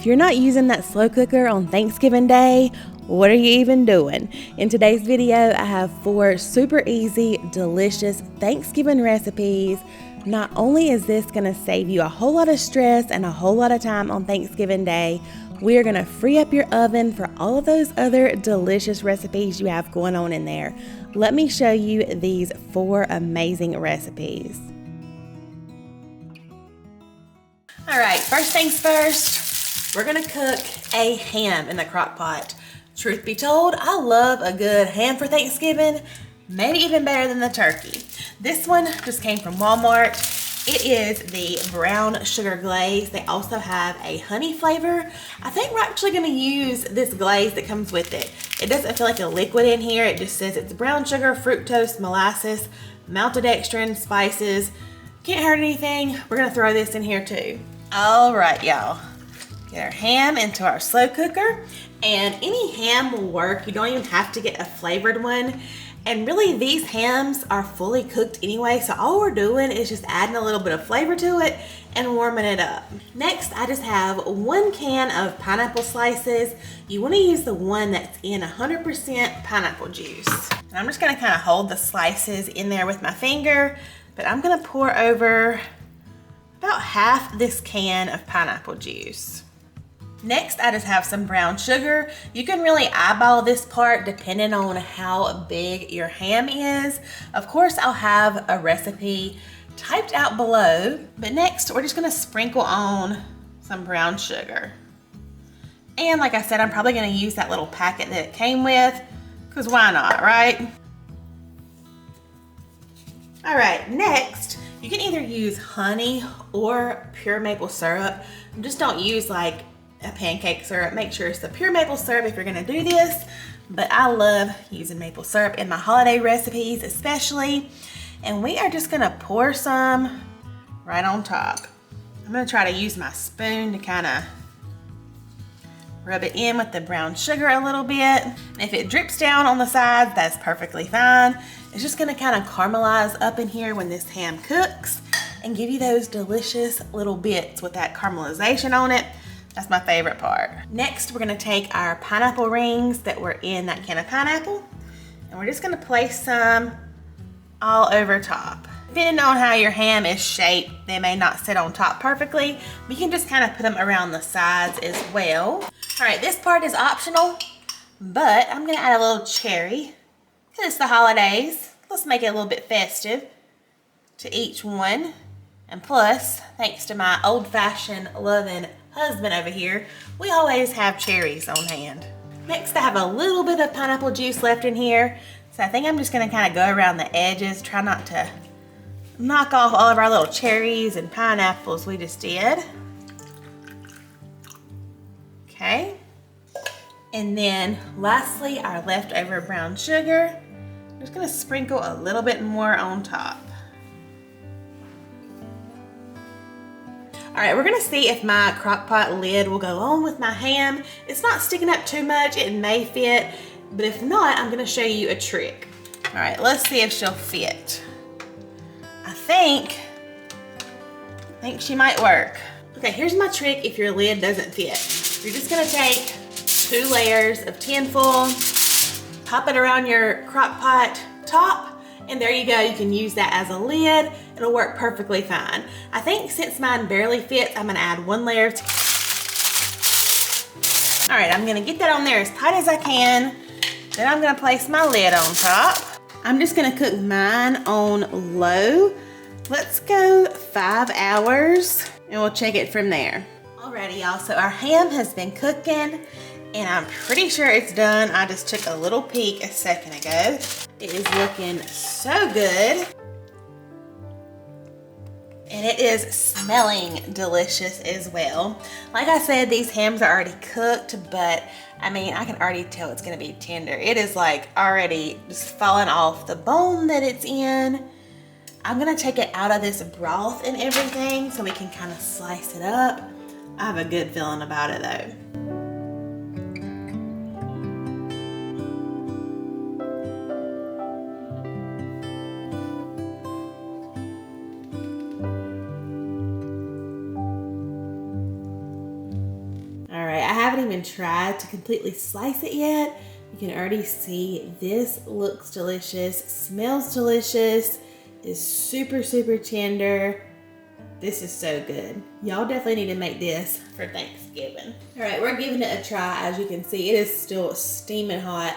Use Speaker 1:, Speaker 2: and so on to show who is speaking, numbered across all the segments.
Speaker 1: you're not using that slow cooker on Thanksgiving Day, what are you even doing? In today's video, I have 4 super easy, delicious Thanksgiving recipes. Not only is this gonna save you a whole lot of stress and a whole lot of time on Thanksgiving Day, we are gonna free up your oven for all of those other delicious recipes you have going on in there. Let me show you these 4 amazing recipes. All right, first things first, we're gonna cook a ham in the crock pot. Truth be told, I love a good ham for Thanksgiving, maybe even better than the turkey. This one just came from Walmart. It is the brown sugar glaze. They also have a honey flavor. I think we're actually gonna use this glaze that comes with it. It doesn't feel like a liquid in here. It just says it's brown sugar, fructose, molasses, maltodextrin, spices. Can't hurt anything. We're gonna throw this in here too. All right, y'all. Get our ham into our slow cooker, and any ham will work. You don't even have to get a flavored one. And really, these hams are fully cooked anyway, so all we're doing is just adding a little bit of flavor to it and warming it up. Next, I just have 1 can of pineapple slices. You want to use the one that's in 100% pineapple juice. And I'm just going to kind of hold the slices in there with my finger, but I'm going to pour over about half this can of pineapple juice. Next, I just have some brown sugar. You can really eyeball this part depending on how big your ham is. Of course, I'll have a recipe typed out below, but next we're just gonna sprinkle on some brown sugar. And like I said, I'm probably gonna use that little packet that it came with, because why not, right? All right, next, you can either use honey or pure maple syrup. Just don't use like a pancake syrup. Make sure it's the pure maple syrup if you're gonna do this, but I love using maple syrup in my holiday recipes especially. And we are just gonna pour some right on top. I'm gonna try to use my spoon to kind of rub it in with the brown sugar a little bit. And if it drips down on the sides, that's perfectly fine. It's just gonna kind of caramelize up in here when this ham cooks and give you those delicious little bits with that caramelization on it. That's my favorite part. Next, we're gonna take our pineapple rings that were in that can of pineapple, and we're just gonna place some all over top. Depending on how your ham is shaped, they may not sit on top perfectly, but you can just kind of put them around the sides as well. All right, this part is optional, but I'm gonna add a little cherry, because it's the holidays. Let's make it a little bit festive to each one. And plus, thanks to my old-fashioned loving husband over here, we always have cherries on hand. Next, I have a little bit of pineapple juice left in here, so I think I'm just gonna kind of go around the edges, try not to knock off all of our little cherries and pineapples we just did. Okay. And then lastly, our leftover brown sugar. I'm just gonna sprinkle a little bit more on top. All right, we're gonna see if my crock pot lid will go on with my ham. It's not sticking up too much, it may fit, but if not, I'm gonna show you a trick. All right, let's see if she'll fit. I think she might work. Okay, here's my trick if your lid doesn't fit. You're just gonna take 2 layers of tin foil, pop it around your crock pot top, and there you go. You can use that as a lid. It'll work perfectly fine. I think since mine barely fits, I'm gonna add 1 layer. All right, I'm gonna get that on there as tight as I can. Then I'm gonna place my lid on top. I'm just gonna cook mine on low. Let's go 5 hours and we'll check it from there. Alrighty, y'all, so our ham has been cooking and I'm pretty sure it's done. I just took a little peek a second ago. It is looking so good. And it is smelling delicious as well. Like I said, these hams are already cooked, but I mean, I can already tell it's gonna be tender. It is like already just falling off the bone that it's in. I'm gonna take it out of this broth and everything so we can kind of slice it up. I have a good feeling about it though. haven't even tried to completely slice it yet, you can already see this looks delicious, smells delicious, is super, super tender. This is so good. Y'all definitely need to make this for Thanksgiving. All right, we're giving it a try. As you can see, it is still steaming hot.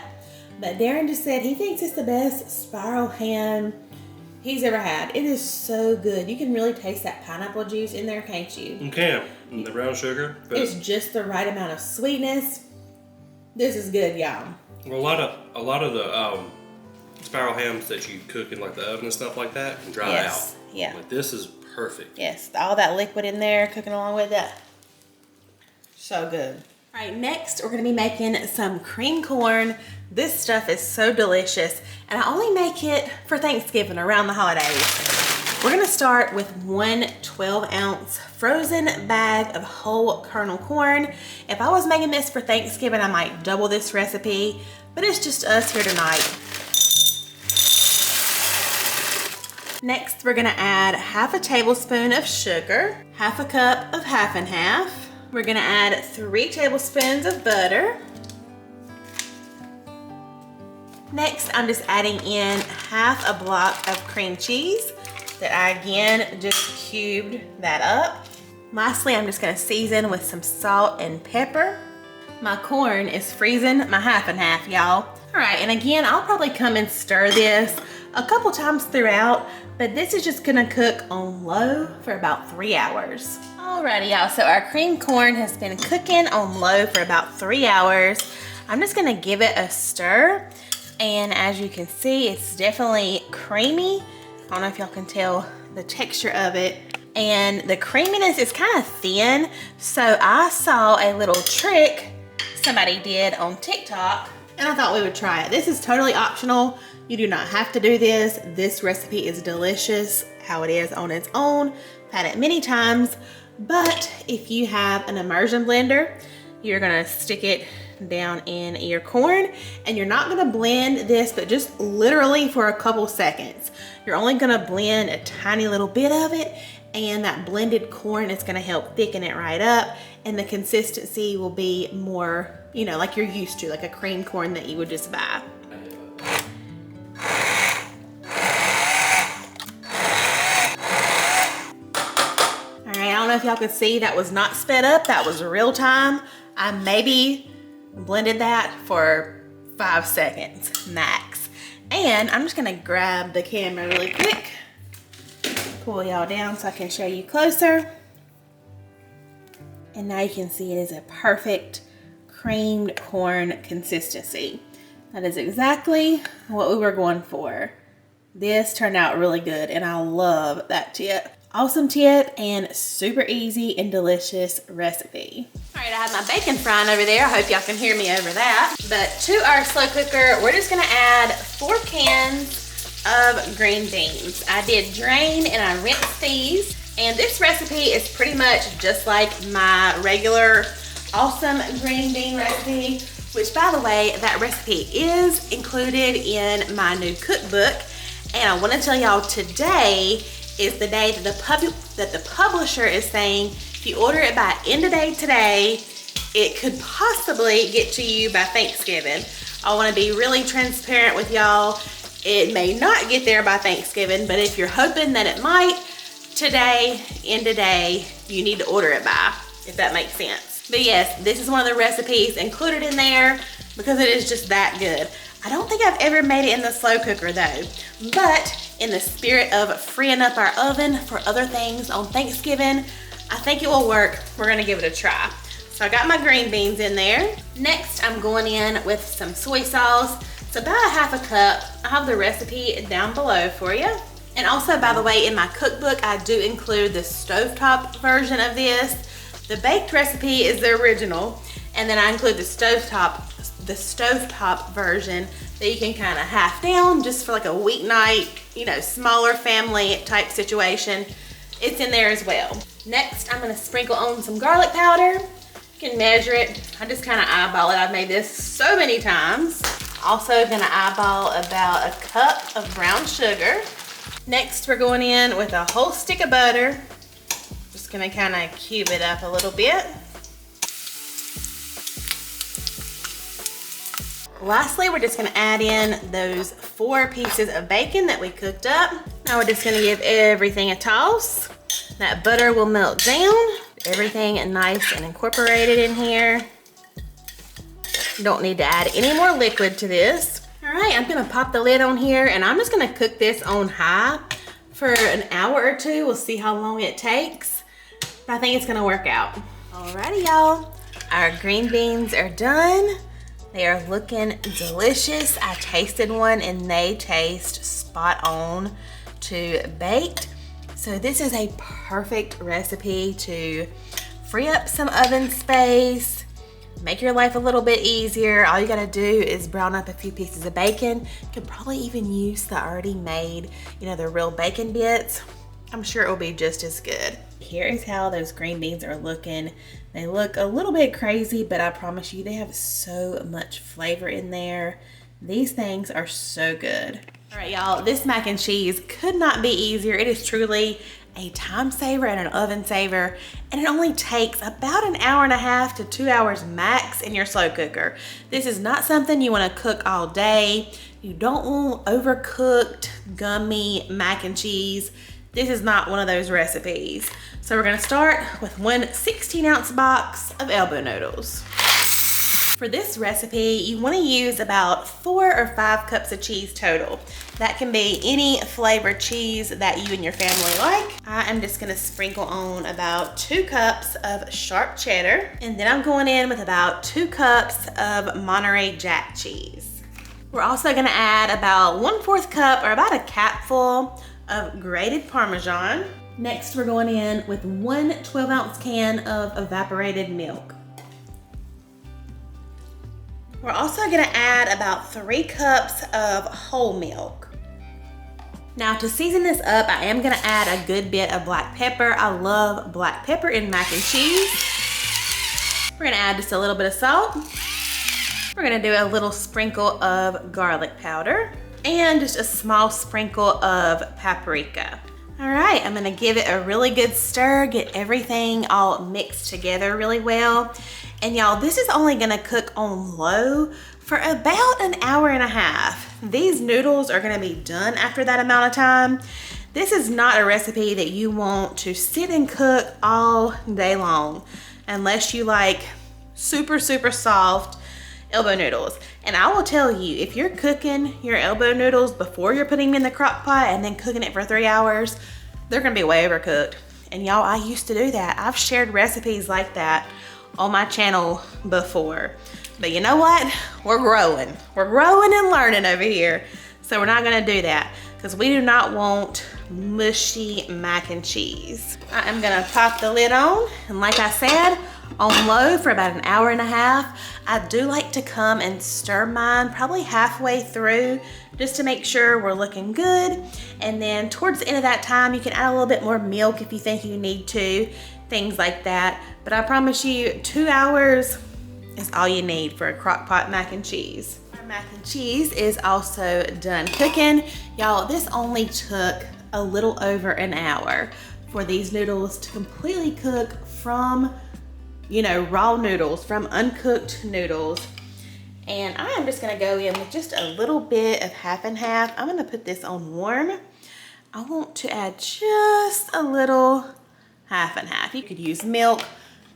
Speaker 1: But Darren just said he thinks it's the best spiral ham he's ever had. It is so good. You can really taste that pineapple juice in there, can't you?
Speaker 2: You can. And the brown sugar.
Speaker 1: It's just the right amount of sweetness. This is good, y'all.
Speaker 2: Well, a lot of the spiral hams that you cook in like the oven and stuff like that can dry out.
Speaker 1: Yeah.
Speaker 2: But this is perfect.
Speaker 1: Yes, all that liquid in there cooking along with it. So good. All right, next we're gonna be making some cream corn. This stuff is so delicious, and I only make it for Thanksgiving around the holidays. We're gonna start with one 12-ounce frozen bag of whole kernel corn. If I was making this for Thanksgiving, I might double this recipe, but it's just us here tonight. Next, we're gonna add half a tablespoon of sugar, half a cup of half and half. We're gonna add 3 tablespoons of butter. Next, I'm just adding in half a block of cream cheese that I again just cubed that up. Lastly, I'm just gonna season with some salt and pepper. My corn is freezing my half and half, y'all. All right, and again, I'll probably come and stir this a couple times throughout, but this is just gonna cook on low for about 3 hours. Alrighty, y'all, so our cream corn has been cooking on low for about 3 hours. I'm just gonna give it a stir, and as you can see, it's definitely creamy. I don't know if y'all can tell the texture of it, and the creaminess is kind of thin, so I saw a little trick somebody did on TikTok, and I thought we would try it. This is totally optional. You do not have to do this. This recipe is delicious how it is on its own. I've had it many times, but if you have an immersion blender, you're gonna stick it down in your corn, and you're not gonna blend this, but just literally for a couple seconds. You're only gonna blend a tiny little bit of it, and that blended corn is gonna help thicken it right up, and the consistency will be more, you know, like you're used to, like a cream corn that you would just buy. All right, I don't know if y'all could see, that was not sped up, that was real time. I maybe blended that for 5 seconds max. And I'm just gonna grab the camera really quick, pull y'all down so I can show you closer. And now you can see it is a perfect creamed corn consistency. That is exactly what we were going for. This turned out really good, and I love that tip. Awesome tip and super easy and delicious recipe. All right, I have my bacon frying over there. I hope y'all can hear me over that. But to our slow cooker, we're just gonna add 4 cans of green beans. I did drain and I rinsed these. And this recipe is pretty much just like my regular awesome green bean recipe, which by the way, that recipe is included in my new cookbook. And I wanna tell y'all today is the day that the publisher is saying if you order it by end of day today, it could possibly get to you by Thanksgiving. I wanna be really transparent with y'all. It may not get there by Thanksgiving, but if you're hoping that it might, today, end of day, you need to order it by, if that makes sense. But yes, this is one of the recipes included in there because it is just that good. I don't think I've ever made it in the slow cooker though, but in the spirit of freeing up our oven for other things on Thanksgiving, I think it will work. We're gonna give it a try. So I got my green beans in there. Next, I'm going in with some soy sauce. It's about a half a cup. I have the recipe down below for you. And also, by the way, in my cookbook, I do include the stovetop version of this. The baked recipe is the original, and then I include the stovetop version that you can kind of half down just for like a weeknight, you know, smaller family type situation. It's in there as well. Next, I'm gonna sprinkle on some garlic powder. You can measure it. I just kind of eyeball it. I've made this so many times. Also gonna eyeball about a cup of brown sugar. Next, we're going in with a whole stick of butter. Just gonna kind of cube it up a little bit. Lastly, we're just gonna add in those 4 pieces of bacon that we cooked up. Now we're just gonna give everything a toss. That butter will melt down. Everything nice and incorporated in here. You don't need to add any more liquid to this. All right, I'm gonna pop the lid on here and I'm just gonna cook this on high for an hour or 2. We'll see how long it takes, but I think it's gonna work out. Alrighty, y'all. Our green beans are done. They are looking delicious. I tasted one and they taste spot on to baked. So this is a perfect recipe to free up some oven space, make your life a little bit easier. All you gotta do is brown up a few pieces of bacon. You could probably even use the already made, the real bacon bits. I'm sure it will be just as good. Here is how those green beans are looking. They look a little bit crazy, but I promise you they have so much flavor in there. These things are so good. All right, y'all, this mac and cheese could not be easier. It is truly a time saver and an oven saver, and it only takes about an hour and a half to 2 hours max in your slow cooker. This is not something you want to cook all day. You don't want overcooked, gummy mac and cheese. This is not one of those recipes. So we're gonna start with one 16-ounce box of elbow noodles. For this recipe, you wanna use about 4 or 5 cups of cheese total. That can be any flavored cheese that you and your family like. I am just gonna sprinkle on about 2 cups of sharp cheddar, and then I'm going in with about 2 cups of Monterey Jack cheese. We're also gonna add about 1/4 cup or about a capful of grated Parmesan. Next, we're going in with one 12-ounce can of evaporated milk. We're also gonna add about 3 cups of whole milk. Now to season this up, I am gonna add a good bit of black pepper. I love black pepper in mac and cheese. We're gonna add just a little bit of salt. We're gonna do a little sprinkle of garlic powder and just a small sprinkle of paprika. All right, I'm gonna give it a really good stir, get everything all mixed together really well. And y'all, this is only gonna cook on low for about an hour and a half. These noodles are gonna be done after that amount of time. This is not a recipe that you want to sit and cook all day long, unless you like super, super soft elbow noodles. And I will tell you, if you're cooking your elbow noodles before you're putting them in the crock pot and then cooking it for 3 hours, they're gonna be way overcooked. And y'all, I used to do that. I've shared recipes like that on my channel before. But you know what? We're growing. We're growing and learning over here. So we're not gonna do that because we do not want mushy mac and cheese. I am gonna pop the lid on, and like I said, on low for about an hour and a half. I do like to come and stir mine probably halfway through just to make sure we're looking good. And then towards the end of that time, you can add a little bit more milk if you think you need to, things like that. But I promise you, 2 hours is all you need for a crock pot mac and cheese. Our mac and cheese is also done cooking. Y'all, this only took a little over an hour for these noodles to completely cook from raw noodles, from uncooked noodles. And I am just gonna go in with just a little bit of half and half. I'm gonna put this on warm. I want to add just a little half and half. You could use milk,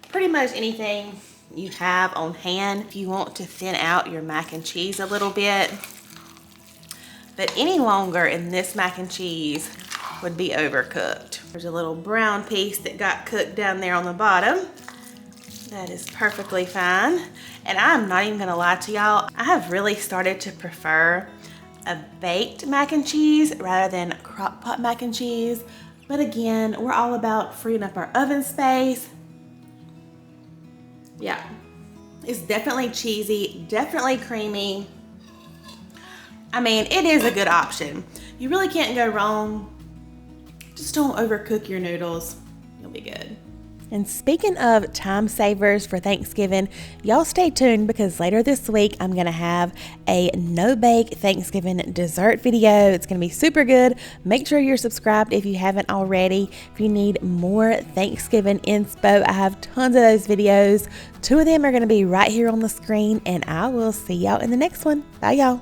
Speaker 1: pretty much anything you have on hand if you want to thin out your mac and cheese a little bit. But any longer in this mac and cheese would be overcooked. There's a little brown piece that got cooked down there on the bottom. That is perfectly fine. And I'm not even gonna lie to y'all, I have really started to prefer a baked mac and cheese rather than crock pot mac and cheese. But again, we're all about freeing up our oven space. Yeah, it's definitely cheesy, definitely creamy. I mean, it is a good option. You really can't go wrong. Just don't overcook your noodles. You'll be good. And speaking of time savers for Thanksgiving, y'all stay tuned because later this week I'm going to have a no-bake Thanksgiving dessert video. It's going to be super good. Make sure you're subscribed if you haven't already. If you need more Thanksgiving inspo, I have tons of those videos. 2 of them are going to be right here on the screen, and I will see y'all in the next one. Bye, y'all.